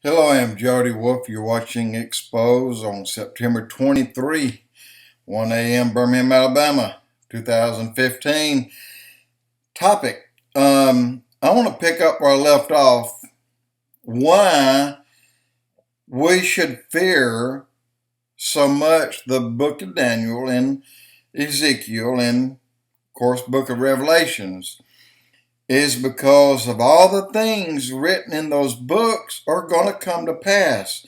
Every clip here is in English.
Hello, I'm Jody Wolf. You're watching Expoz on September 23, 1 a.m. Birmingham, Alabama, 2015. Topic. I want to pick up where I left off. Why we should fear so much the book of Daniel and Ezekiel and, of course, book of Revelations is because of all the things written in those books are going to come to pass.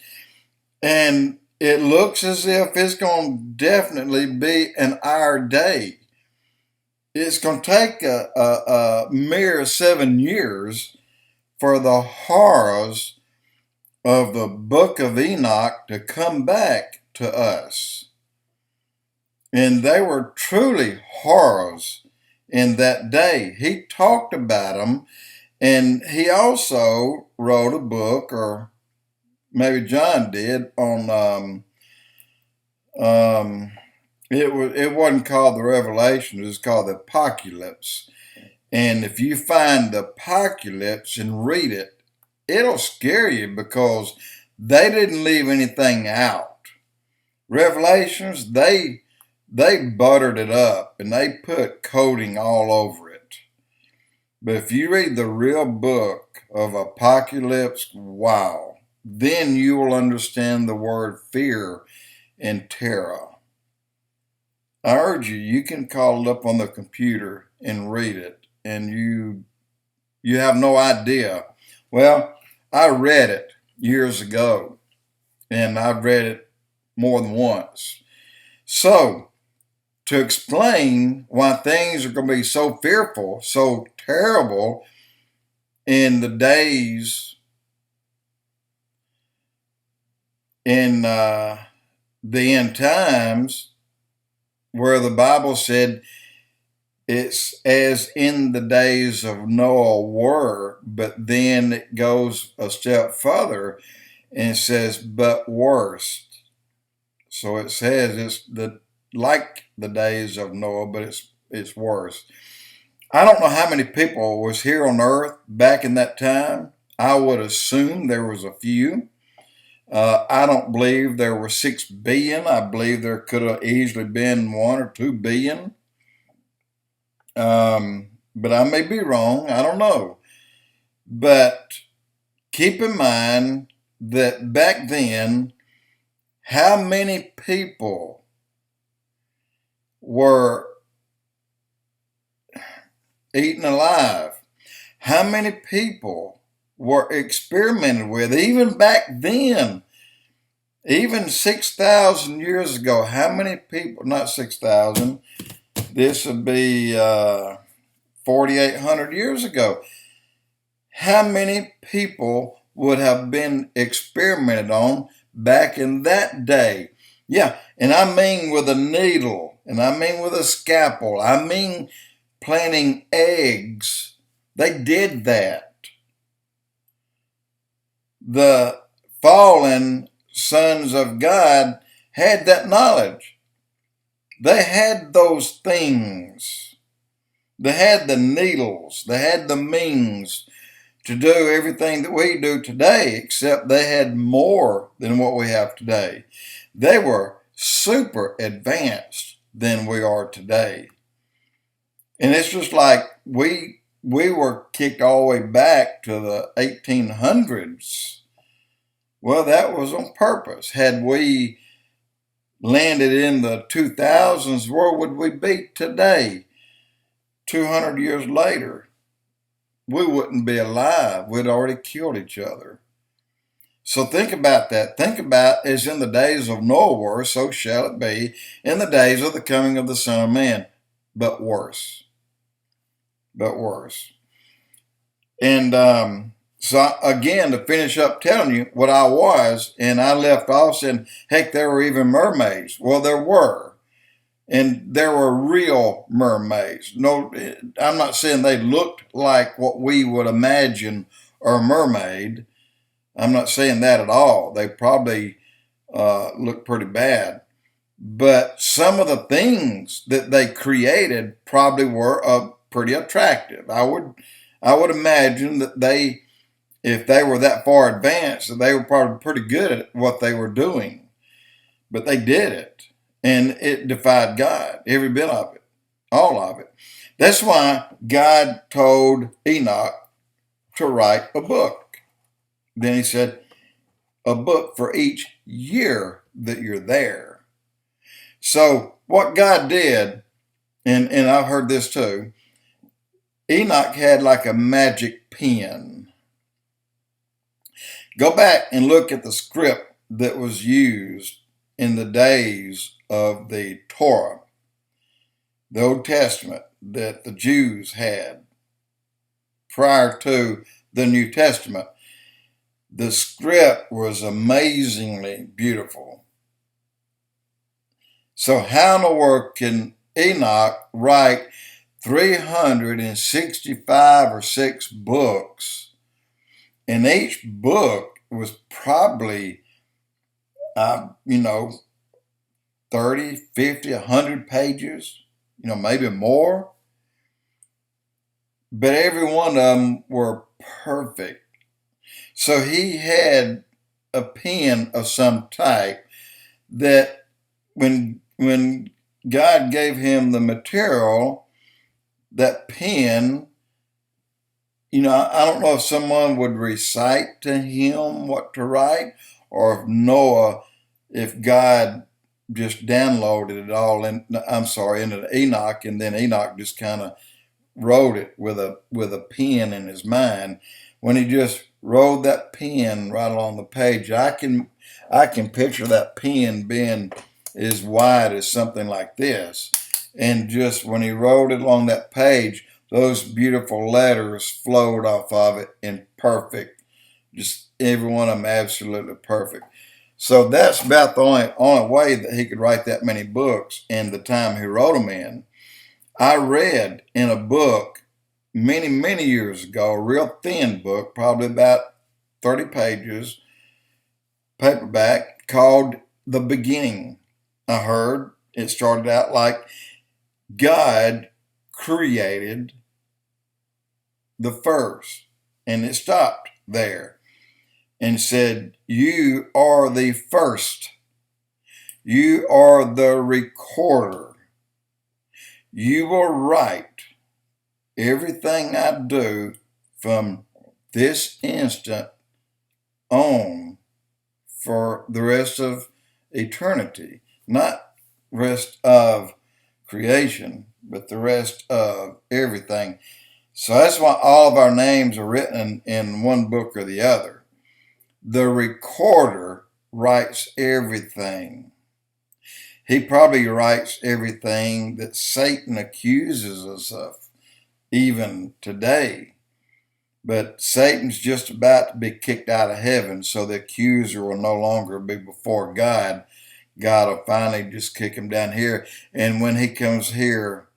And it looks as if it's going to definitely be in our day. It's going to take a mere 7 years for the horrors of the book of Enoch to come back to us. And they were truly horrors in that day. He talked about them, and he also wrote a book, or maybe John did, on it wasn't called the Revelation, it was called the Apocalypse. And if you find the Apocalypse and read it, it'll scare you because they didn't leave anything out. Revelations, they buttered it up and they put coating all over it. But if you read the real book of Apocalypse, wow, then you will understand the word fear and terror. I urge you, you can call it up on the computer and read it, and you have no idea. Well, I read it years ago, and I've read it more than once. So, to explain why things are going to be so fearful, so terrible in the days in the end times, where the Bible said it's as in the days of Noah were, but then it goes a step further and says, but worse. So it says it's like the days of Noah, but it's worse. I don't know how many people was here on earth back in that time. I would assume there was a few. I don't believe there were 6 billion. I believe there could have easily been 1 or 2 billion. But I may be wrong. I don't know. But keep in mind that back then, how many people were eaten alive? How many people were experimented with, even back then, even 6,000 years ago? How many people, not 6,000, this would be 4,800 years ago. How many people would have been experimented on back in that day? Yeah, and I mean with a needle, and I mean with a scalpel, I mean planting eggs. They did that. The fallen sons of God had that knowledge. They had those things. They had the needles. They had the means to do everything that we do today, except they had more than what we have today. They were super advanced than we are today. And it's just like we were kicked all the way back to the 1800s. Well, that was on purpose. Had we landed in the 2000s, where would we be today? 200 years later, we wouldn't be alive. We'd already killed each other. So think about that. Think about, as in the days of Noah were, so shall it be in the days of the coming of the Son of Man. But worse. But worse. And so again, to finish up telling you what I was, and I left off saying, heck, there were even mermaids. Well, there were. And there were real mermaids. No, I'm not saying they looked like what we would imagine a mermaid. I'm not saying that at all. They probably looked pretty bad. But some of the things that they created probably were pretty attractive. I would imagine that they if they were that far advanced, they were probably pretty good at what they were doing. But they did it, and it defied God, every bit of it, all of it. That's why God told Enoch to write a book. Then he said, a book for each year that you're there. So what God did, and I've heard this too, Enoch had like a magic pen. Go back and look at the script that was used in the days of the Torah, the Old Testament that the Jews had prior to the New Testament. The script was amazingly beautiful. So how in the world can Enoch write 365 or 6 books, and each book was probably 30, 50, 100 pages, maybe more. But every one of them were perfect. So he had a pen of some type that when God gave him the material, that pen, I don't know if someone would recite to him what to write, or if God just downloaded it all into Enoch, and then Enoch just kind of wrote it with a pen in his mind. When he just wrote that pen right along the page, I can picture that pen being as wide as something like this, and just when he wrote it along that page, those beautiful letters flowed off of it in perfect, just every one of them absolutely perfect. So that's about the only way that he could write that many books in the time he wrote them in. I read in a book many, many years ago, a real thin book, probably about 30 pages, paperback, called The Beginning. I heard it started out like God created the first, and it stopped there and said, you are the first. You are the recorder. You will write everything I do from this instant on for the rest of eternity. Not rest of creation, but the rest of everything. So that's why all of our names are written in one book or the other. The recorder writes everything. He probably writes everything that Satan accuses us of, even today. But Satan's just about to be kicked out of heaven, so the accuser will no longer be before God. God will finally just kick him down here. And when he comes here,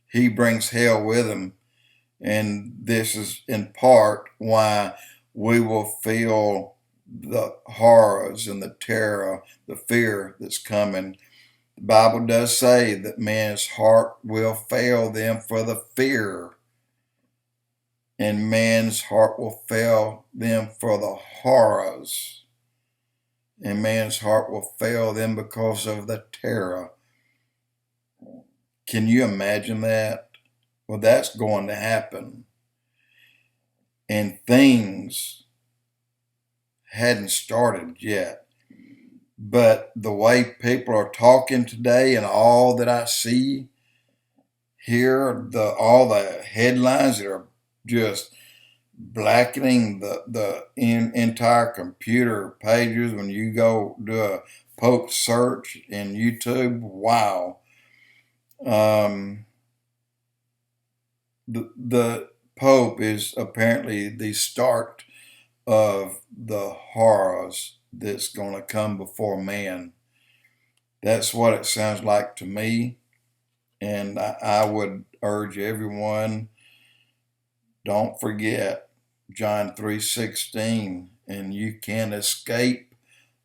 he brings hell with him. And this is in part why we will feel the horrors and the terror, the fear that's coming. The Bible does say that man's heart will fail them for the fear, and man's heart will fail them for the horrors, and man's heart will fail them because of the terror. Can you imagine that? Well, that's going to happen. And things hadn't started yet. But the way people are talking today and all that I see here, all the headlines that are just blackening the entire computer pages when you go do a Pope search in YouTube, wow. The Pope is apparently the start of the horrors that's going to come before man. That's what it sounds like to me. And I would urge everyone, don't forget John 3:16, and you can't escape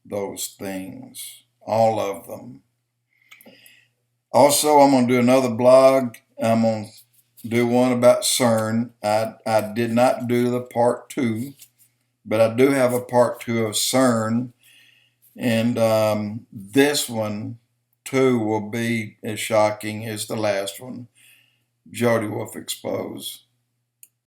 those things, all of them. Also, I'm going to do another blog. I'm going to do one about CERN. I did not do the part 2 But I do have a part 2 of CERN, and this one too will be as shocking as the last one, Jody Wolf Expoz.